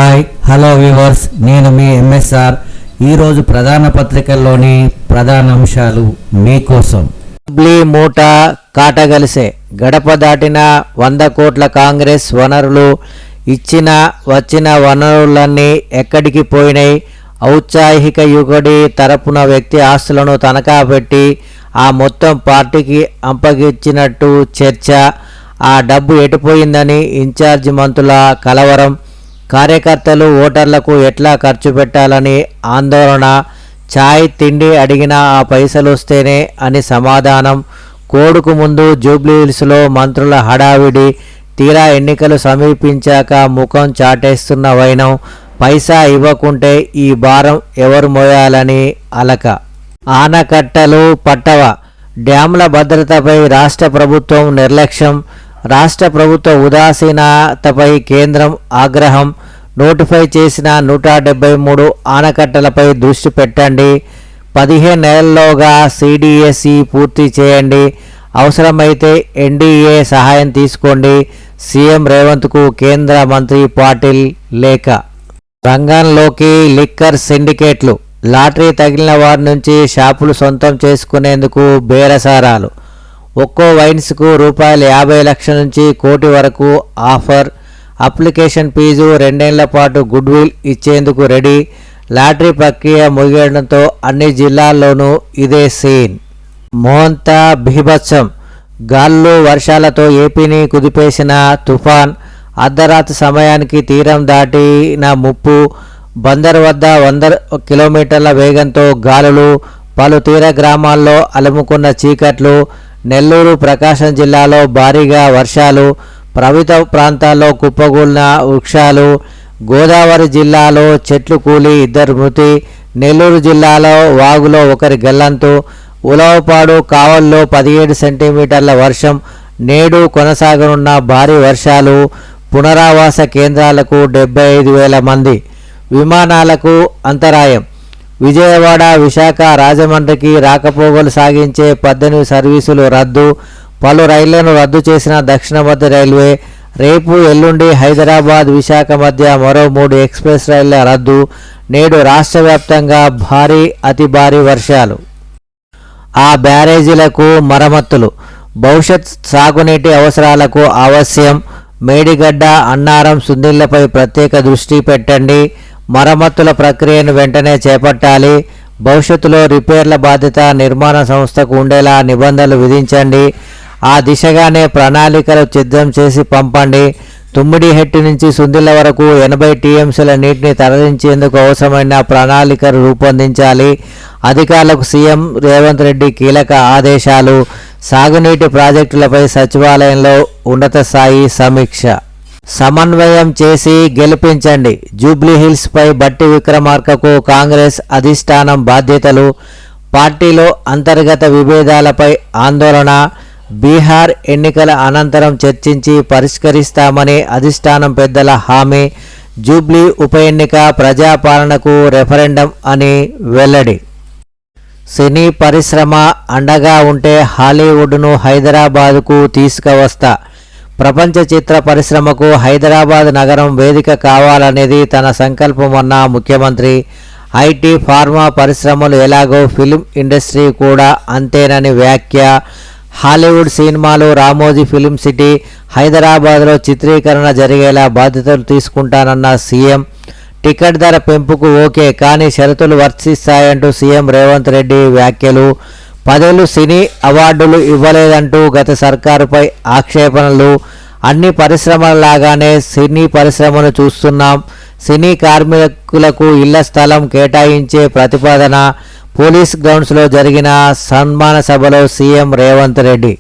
Hi hello viewers, నేను మీ MSR. ఈరోజు ప్రధాన పత్రికల్లోని ప్రధాన అంశాలు మీకోసం. జూబ్లీ మూట కాటగలిసే, గడప దాటిన 100 కోట్ల కాంగ్రెస్ వనరులు వచ్చిన వనరులన్నీ ఎక్కడికి పోయినాయి? ఔత్సాహిక యుగడి తరపున వ్యక్తి ఆస్తులను తనఖా పెట్టి ఆ మొత్తం పార్టీకి అప్పగించినట్టు చర్చ. ఆ డబ్బు ఎటుపోయిందని ఇన్ఛార్జి మంత్రుల కలవరం. కార్యకర్తలు ఓటర్లకు ఎట్లా ఖర్చు పెట్టాలని ఆందోళన. ఛాయ్ తిండి అడిగినా ఆ పైసలు వస్తేనే అని సమాధానం. కోడుకు ముందు జూబ్లీహిల్స్లో మంత్రుల హడావిడి. తీరా ఎన్నికలు సమీపించాక ముఖం చాటేస్తున్న వైనం. పైసా ఇవ్వకుంటే ఈ భారం ఎవరు మోయాలని అలక. ఆనకట్టలు పట్టవ, డ్యాముల భద్రతపై రాష్ట్ర ప్రభుత్వం నిర్లక్ష్యం. రాష్ట్ర ప్రభుత్వ ఉదాసీనతపై కేంద్రం ఆగ్రహం. నోటిఫై చేసిన 173 ఆనకట్టలపై దృష్టి పెట్టండి. 15 నెలల్లోగా సిడిఎస్ఈ పూర్తి చేయండి. అవసరమైతే ఎన్డీఏ సహాయం తీసుకోండి. సీఎం రేవంత్కు కేంద్ర మంత్రి పాటిల్ లేఖ. రంగంలోకి లిక్కర్ సిండికేట్లు. లాటరీ తగిలిన వారి నుంచి షాపులు సొంతం చేసుకునేందుకు బేరసారాలు. ఒక్కో వైన్స్కు ₹50 లక్షల నుంచి కోటి వరకు ఆఫర్. అప్లికేషన్ ఫీజు 2 ఏళ్ల పాటు గుడ్విల్ ఇచ్చేందుకు రెడీ. లాటరీ ప్రక్రియ ముగియడంతో అన్ని జిల్లాల్లోనూ ఇదే సీన్. మోంతా బీభత్సం. గాలులు వర్షాలతో ఏపీని కుదిపేసిన తుఫాన్. అర్ధరాత్రి సమయానికి తీరం దాటిన ముప్పు. బందర్ వద్ద 100 కిలోమీటర్ల వేగంతో గాలులు. పలు తీర గ్రామాల్లో అలుముకున్న చీకట్లు. నెల్లూరు, ప్రకాశం జిల్లాలో భారీగా వర్షాలు. ప్రభావిత ప్రాంతాల్లో కుప్పగూలిన వృక్షాలు. గోదావరి జిల్లాలో చెట్లు కూలి 2 మృతి. నెల్లూరు జిల్లాలో వాగులో 1 గల్లంతు. ఉలవపాడు, కావల్లో 17 సెంటీమీటర్ల వర్షం. నేడు కొనసాగనున్న భారీ వర్షాలు. పునరావాస కేంద్రాలకు 75,000 మంది. విమానాలకు అంతరాయం. విజయవాడ, విశాఖ, రాజమండ్రికి రాకపోకలు సాగించే 18 సర్వీసులు రద్దు. పలు రైళ్లను రద్దు చేసిన దక్షిణ మధ్య రైల్వే. రేపు ఎల్లుండి హైదరాబాద్, విశాఖ మధ్య మరో 3 ఎక్స్ప్రెస్ రైళ్ల రద్దు. నేడు రాష్ట్ర వ్యాప్తంగా భారీ అతి భారీ వర్షాలు. ఆ బ్యారేజీలకు మరమ్మతులు భవిష్యత్ సాగునీటి అవసరాలకు అవశ్యం. మేడిగడ్డ, అన్నారం, సుందిళ్లపై ప్రత్యేక దృష్టి పెట్టండి. మరమ్మతుల ప్రక్రియను వెంటనే చేపట్టాలి. భవిష్యత్తులో రిపేర్ల బాధ్యత నిర్మాణ సంస్థకు ఉండేలా నిబంధనలు విధించండి. ఆ దిశగానే ప్రణాళికలు సిద్ధం చేసి పంపండి. తుమ్మిడిహెట్టి నుంచి సుందిళ్ల వరకు 80 టీఎంసీల నీటిని తరలించేందుకు అవసరమైన ప్రణాళికలు రూపొందించాలి. అధికారులకు సీఎం రేవంత్ రెడ్డి కీలక ఆదేశాలు. సాగునీటి ప్రాజెక్టులపై సచివాలయంలో ఉన్నత స్థాయి సమీక్ష. సమన్వయం చేసి గెలిపించండి. జూబ్లీహిల్స్పై బట్టి విక్రమార్కకు కాంగ్రెస్ అధిష్టానం బాధ్యతలు. పార్టీలో అంతర్గత విభేదాలపై ఆందోళన. బీహార్ ఎన్నికల అనంతరం చర్చించి పరిష్కరిస్తామని అధిష్టానం పెద్దల హామీ. జూబ్లీ ఉప ఎన్నిక ప్రజాపాలనకు రెఫరెండం అని వెల్లడి. సినీ పరిశ్రమ అండగా ఉంటే హాలీవుడ్ను హైదరాబాద్కు తీసుకువస్తా. ప్రపంచ చిత్ర పరిశ్రమకు హైదరాబాద్ నగరం వేదిక కావాలనేది తన సంకల్పమన్న ముఖ్యమంత్రి. ఐటీ, ఫార్మా పరిశ్రమలు ఎలాగో ఫిలిం ఇండస్ట్రీ కూడా అంతేనని వ్యాఖ్య. హాలీవుడ్ సినిమాలు, రామోజీ ఫిలిం సిటీ హైదరాబాద్లో చిత్రీకరణ జరిగేలా బాధ్యతలు తీసుకుంటానన్న సీఎం. టికెట్ ధర పెంపుకు ఓకే, కానీ షరతులు వర్తిస్తాయంటూ సీఎం రేవంత్ రెడ్డి వ్యాఖ్యలు. 10 ఏళ్లు సినీ అవార్డులు ఇవ్వలేదంటూ గత సర్కారుపై ఆక్షేపణలు. అన్ని పరిశ్రమలలాగానే సినీ పరిశ్రమను చూస్తున్నాం. సినీ కార్మికులకు ఇళ్ల స్థలం కేటాయించే ప్రతిపాదన. పోలీస్ గ్రౌండ్స్లో జరిగిన సన్మాన సభలో సీఎం రేవంత్ రెడ్డి.